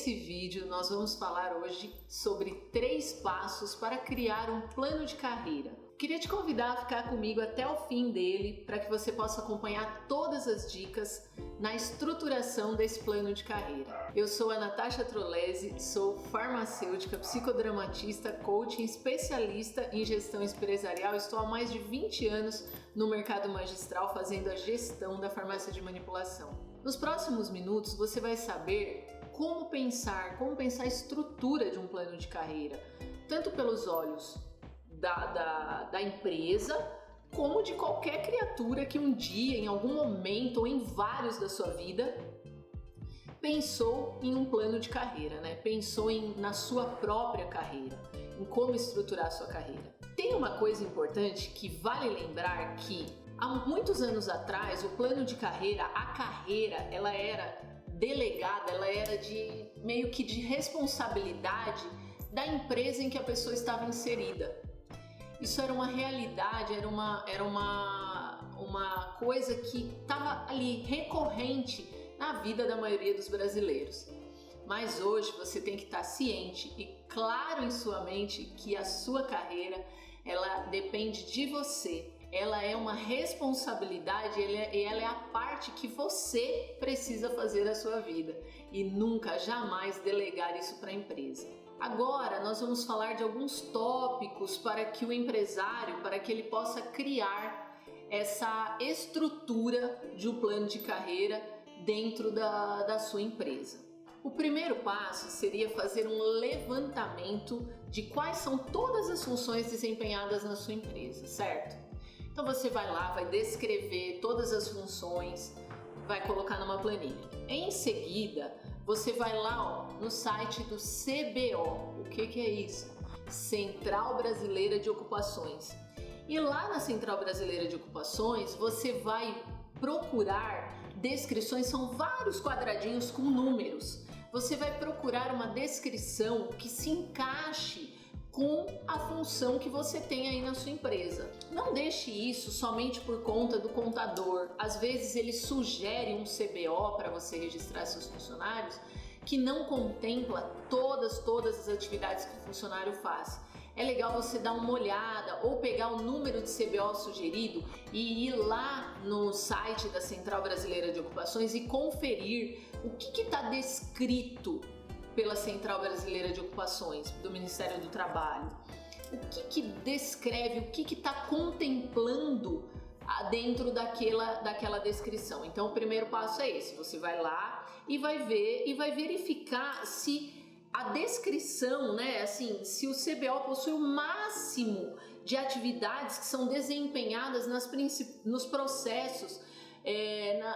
Nesse vídeo nós vamos falar hoje sobre 3 passos para criar um plano de carreira. Queria te convidar a ficar comigo até o fim dele para que você possa acompanhar todas as dicas na estruturação desse plano de carreira. Eu sou a Natasha Trolesi, sou farmacêutica, psicodramatista, coaching, especialista em gestão empresarial. Estou há mais de 20 anos no mercado magistral fazendo a gestão da farmácia de manipulação. Nos próximos minutos você vai saber como pensar a estrutura de um plano de carreira, tanto pelos olhos da empresa, como de qualquer criatura que um dia, em algum momento ou em vários da sua vida, pensou em um plano de carreira, né? Pensou na sua própria carreira, em como estruturar a sua carreira. Tem uma coisa importante que vale lembrar que há muitos anos atrás o plano de carreira, a carreira, ela era delegada, ela era meio que de responsabilidade da empresa em que a pessoa estava inserida. Isso era uma realidade, era uma coisa que estava ali recorrente na vida da maioria dos brasileiros. Mas hoje você tem que estar ciente e claro em sua mente que a sua carreira, ela depende de você. Ela é uma responsabilidade e ela é a parte que você precisa fazer da sua vida e nunca, jamais delegar isso para a empresa. Agora nós vamos falar de alguns tópicos para que o empresário, para que ele possa criar essa estrutura de um plano de carreira dentro da sua empresa. O primeiro passo seria fazer um levantamento de quais são todas as funções desempenhadas na sua empresa, certo? Então você vai lá, vai descrever todas as funções, vai colocar numa planilha. Em seguida, você vai lá no site do CBO. O que é isso? Central Brasileira de Ocupações. E lá na Central Brasileira de Ocupações, você vai procurar descrições, são vários quadradinhos com números. Você vai procurar uma descrição que se encaixe com a função que você tem aí na sua empresa. Não deixe isso somente por conta do contador. Às vezes ele sugere um CBO para você registrar seus funcionários que não contempla todas as atividades que o funcionário faz. É legal você dar uma olhada ou pegar o número de CBO sugerido e ir lá no site da Central Brasileira de Ocupações e conferir o que está descrito pela Central Brasileira de Ocupações, do Ministério do Trabalho. O que descreve, o que está contemplando dentro daquela descrição. Então o primeiro passo é esse, você vai lá e vai ver e vai verificar se a descrição, né, assim, se o CBO possui o máximo de atividades que são desempenhadas nos processos,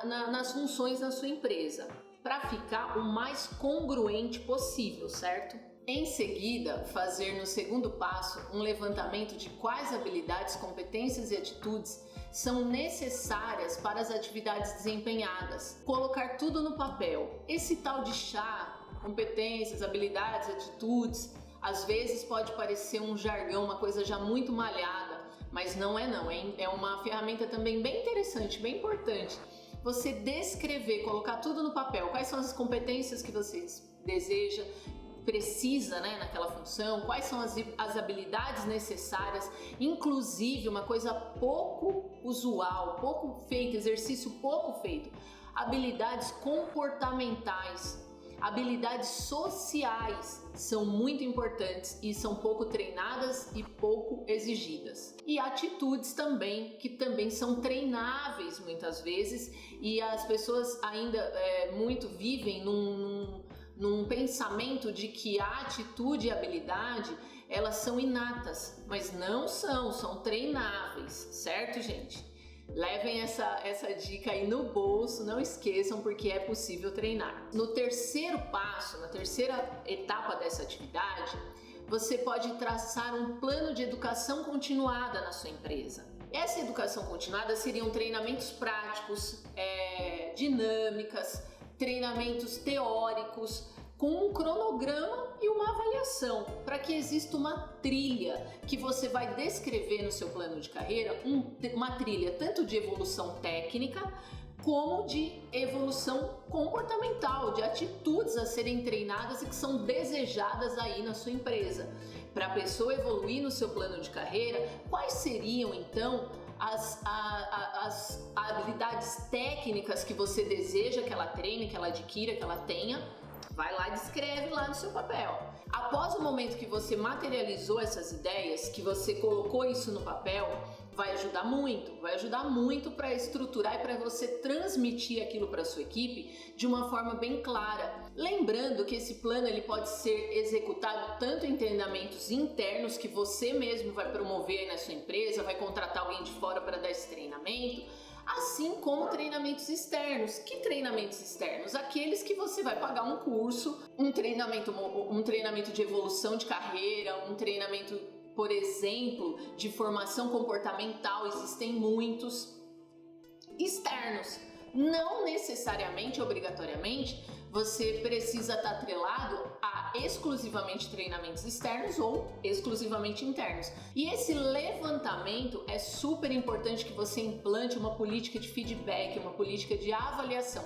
nas funções da sua empresa, para ficar o mais congruente possível, certo? Em seguida, fazer no segundo passo um levantamento de quais habilidades, competências e atitudes são necessárias para as atividades desempenhadas. Colocar tudo no papel. Esse tal de chá, competências, habilidades, atitudes, às vezes pode parecer um jargão, uma coisa já muito malhada, mas não é não, hein? É uma ferramenta também bem interessante, bem importante. Você descrever, colocar tudo no papel, quais são as competências que você deseja, precisa, né, naquela função, quais são as habilidades necessárias, inclusive uma coisa pouco usual, pouco feita, exercício pouco feito, habilidades comportamentais, habilidades sociais são muito importantes e são pouco treinadas e pouco exigidas. E atitudes também, que também são treináveis muitas vezes e as pessoas ainda muito vivem num pensamento de que a atitude e a habilidade elas são inatas, mas não são treináveis, certo, gente? Levem essa dica aí no bolso, não esqueçam, porque é possível treinar. No terceiro passo, na terceira etapa dessa atividade, você pode traçar um plano de educação continuada na sua empresa. Essa educação continuada seriam treinamentos práticos, dinâmicas, treinamentos teóricos, com um cronograma e uma avaliação, para que exista uma trilha que você vai descrever no seu plano de carreira, uma trilha tanto de evolução técnica como de evolução comportamental, de atitudes a serem treinadas e que são desejadas aí na sua empresa. Para a pessoa evoluir no seu plano de carreira, quais seriam então as habilidades técnicas que você deseja que ela treine, que ela adquira, que ela tenha? Vai lá e descreve lá no seu papel. Após o momento que você materializou essas ideias, que você colocou isso no papel, vai ajudar muito para estruturar e para você transmitir aquilo para sua equipe de uma forma bem clara. Lembrando que esse plano ele pode ser executado tanto em treinamentos internos que você mesmo vai promover aí na sua empresa, vai contratar alguém de fora para dar esse treinamento, assim como treinamentos externos. Que treinamentos externos? Aqueles que você vai pagar um curso, um treinamento de evolução de carreira, um treinamento, por exemplo, de formação comportamental. Existem muitos externos. Não necessariamente, obrigatoriamente, você precisa estar atrelado a exclusivamente treinamentos externos ou exclusivamente internos. E esse levantamento é super importante que você implante uma política de feedback, uma política de avaliação.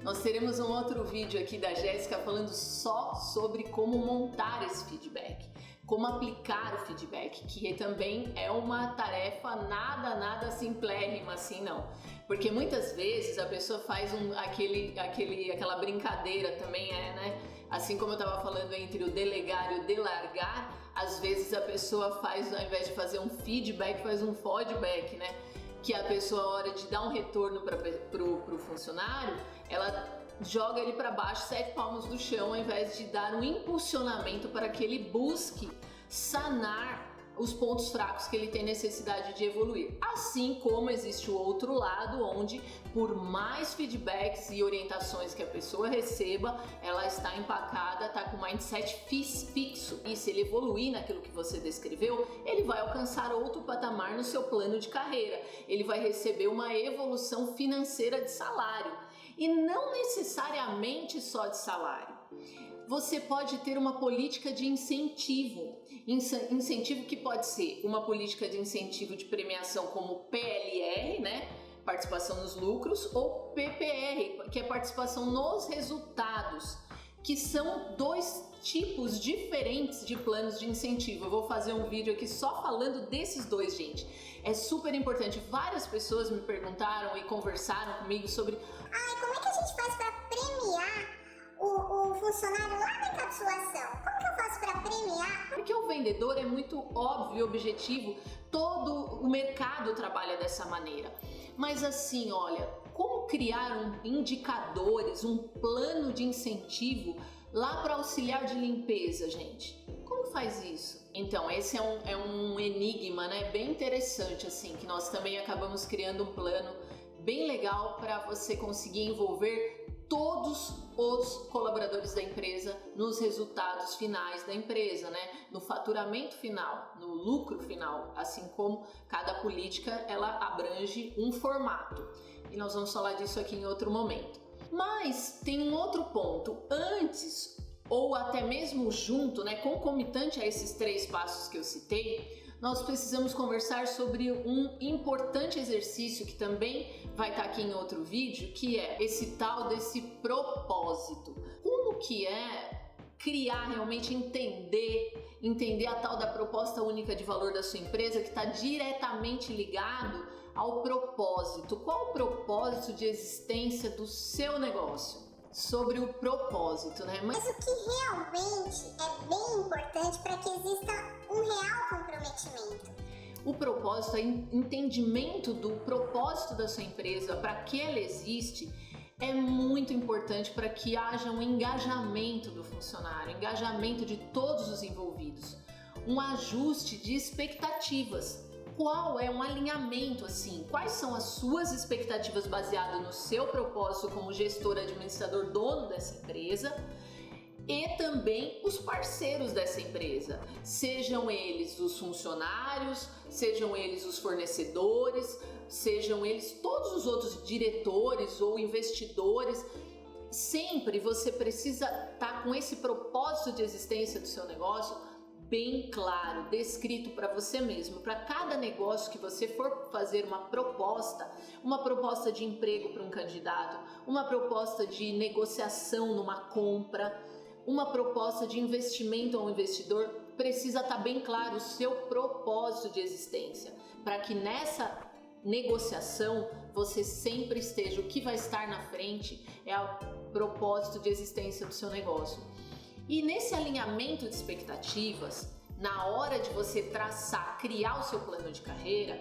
Nós teremos um outro vídeo aqui da Jéssica falando só sobre como montar esse feedback, como aplicar o feedback, que também é uma tarefa nada simplérrima assim não. Porque muitas vezes a pessoa faz aquela brincadeira também, né? Assim como eu estava falando entre o delegar e o delargar, às vezes a pessoa faz, ao invés de fazer um feedback, faz um fodback, né? Que a pessoa, a hora de dar um retorno pro funcionário, ela joga ele para baixo 7 palmos do chão, ao invés de dar um impulsionamento para que ele busque sanar os pontos fracos que ele tem necessidade de evoluir. Assim como existe o outro lado, onde por mais feedbacks e orientações que a pessoa receba, ela está empacada, está com o mindset fixo. E se ele evoluir naquilo que você descreveu, ele vai alcançar outro patamar no seu plano de carreira. Ele vai receber uma evolução financeira de salário. E não necessariamente só de salário. Você pode ter uma política de incentivo que pode ser uma política de incentivo de premiação como PLR, né? Participação nos lucros, ou PPR, que é participação nos resultados, que são 2 tipos diferentes de planos de incentivo. Eu vou fazer um vídeo aqui só falando desses 2, gente. É super importante. Várias pessoas me perguntaram e conversaram comigo sobre como é que a gente faz para premiar o funcionário lá da encapsulação? Como que eu faço para premiar? Porque o vendedor é muito óbvio, objetivo, todo o mercado trabalha dessa maneira. Mas assim, olha, como criar indicadores, um plano de incentivo lá para auxiliar de limpeza, gente? Como faz isso? Então, esse é um enigma, né? Bem interessante, assim, que nós também acabamos criando um plano bem legal para você conseguir envolver todos os colaboradores da empresa nos resultados finais da empresa, né? No faturamento final, no lucro final, assim como cada política ela abrange um formato. E nós vamos falar disso aqui em outro momento. Mas tem um outro ponto, antes ou até mesmo junto, né, concomitante a esses 3 passos que eu citei, nós precisamos conversar sobre um importante exercício que também vai estar aqui em outro vídeo, que é esse tal desse propósito. Como que é criar, realmente entender a tal da proposta única de valor da sua empresa, que está diretamente ligado ao propósito. Qual o propósito de existência do seu negócio? Sobre o propósito, né? Mas o que realmente é bem importante para que exista um real comprometimento. O propósito é entendimento do propósito da sua empresa, para que ela existe, é muito importante para que haja um engajamento do funcionário, engajamento de todos os envolvidos, um ajuste de expectativas. Qual é um alinhamento assim? Quais são as suas expectativas baseadas no seu propósito como gestor, administrador, dono dessa empresa? E também os parceiros dessa empresa, sejam eles os funcionários, sejam eles os fornecedores, sejam eles todos os outros diretores ou investidores. Sempre você precisa estar com esse propósito de existência do seu negócio bem claro, descrito para você mesmo. Para cada negócio que você for fazer uma proposta de emprego para um candidato, uma proposta de negociação numa compra, uma proposta de investimento a um investidor, precisa estar bem claro o seu propósito de existência, para que nessa negociação você sempre esteja, o que vai estar na frente é o propósito de existência do seu negócio. E nesse alinhamento de expectativas, na hora de você traçar, criar o seu plano de carreira,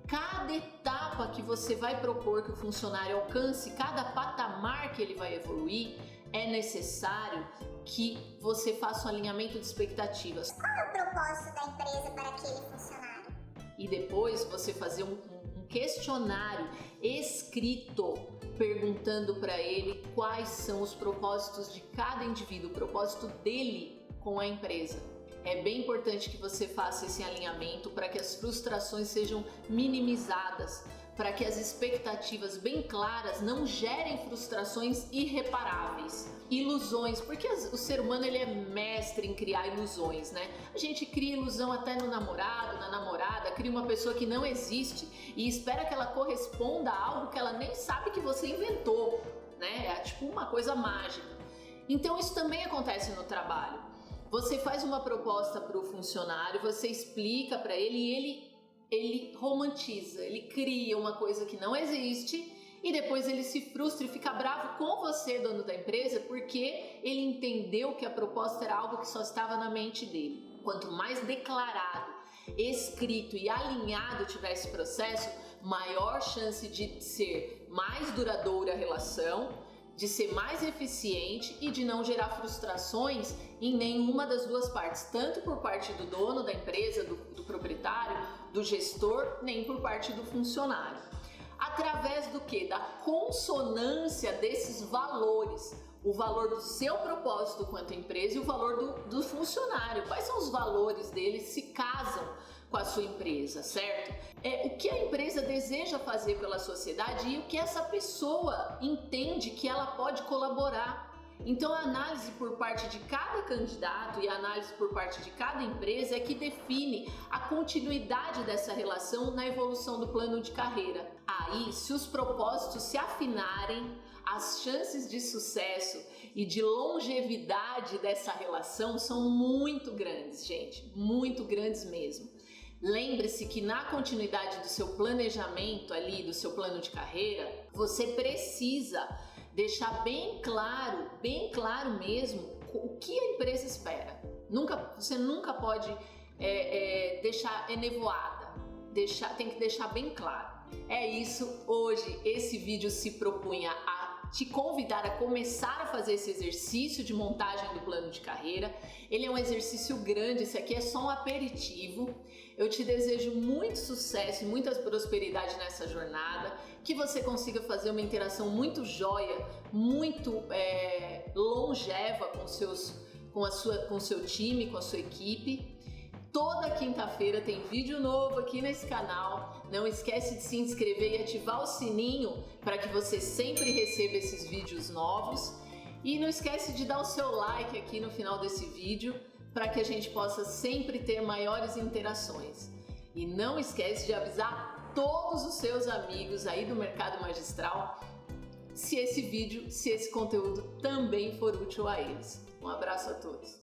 cada etapa que você vai propor que o funcionário alcance, cada patamar que ele vai evoluir, é necessário que você faça um alinhamento de expectativas. Qual é o propósito da empresa para aquele funcionário? E depois você fazer um questionário escrito perguntando para ele quais são os propósitos de cada indivíduo, o propósito dele com a empresa. É bem importante que você faça esse alinhamento para que as frustrações sejam minimizadas, para que as expectativas bem claras não gerem frustrações irreparáveis, ilusões, porque o ser humano ele é mestre em criar ilusões, né? A gente cria ilusão até no namorado, na namorada, cria uma pessoa que não existe e espera que ela corresponda a algo que ela nem sabe que você inventou, né? É tipo uma coisa mágica. Então isso também acontece no trabalho. Você faz uma proposta para o funcionário, você explica para ele e ele romantiza, ele cria uma coisa que não existe e depois ele se frustra e fica bravo com você, dono da empresa, porque ele entendeu que a proposta era algo que só estava na mente dele. Quanto mais declarado, escrito e alinhado tiver esse processo, maior chance de ser mais duradoura a relação, de ser mais eficiente e de não gerar frustrações em nenhuma das duas partes, tanto por parte do dono da empresa, do proprietário, do gestor, nem por parte do funcionário. Através do quê? Da consonância desses valores, o valor do seu propósito quanto empresa e o valor do funcionário. Quais são os valores deles se casam com a sua empresa, certo? O que a empresa deseja fazer pela sociedade e o que essa pessoa entende que ela pode colaborar. Então a análise por parte de cada candidato e a análise por parte de cada empresa é que define a continuidade dessa relação na evolução do plano de carreira. Aí, se os propósitos se afinarem, as chances de sucesso e de longevidade dessa relação são muito grandes, gente, muito grandes mesmo. Lembre-se que na continuidade do seu planejamento ali, do seu plano de carreira, você precisa deixar bem claro mesmo o que a empresa espera. Você nunca pode deixar enevoada, tem que deixar bem claro. É isso, hoje esse vídeo se propunha a te convidar a começar a fazer esse exercício de montagem do plano de carreira. Ele é um exercício grande, esse aqui é só um aperitivo. Eu te desejo muito sucesso e muita prosperidade nessa jornada, que você consiga fazer uma interação muito joia, muito longeva com o seu time, com a sua equipe. Toda quinta-feira tem vídeo novo aqui nesse canal. Não esquece de se inscrever e ativar o sininho para que você sempre receba esses vídeos novos. E não esquece de dar o seu like aqui no final desse vídeo para que a gente possa sempre ter maiores interações. E não esquece de avisar todos os seus amigos aí do mercado magistral se esse vídeo, se esse conteúdo também for útil a eles. Um abraço a todos!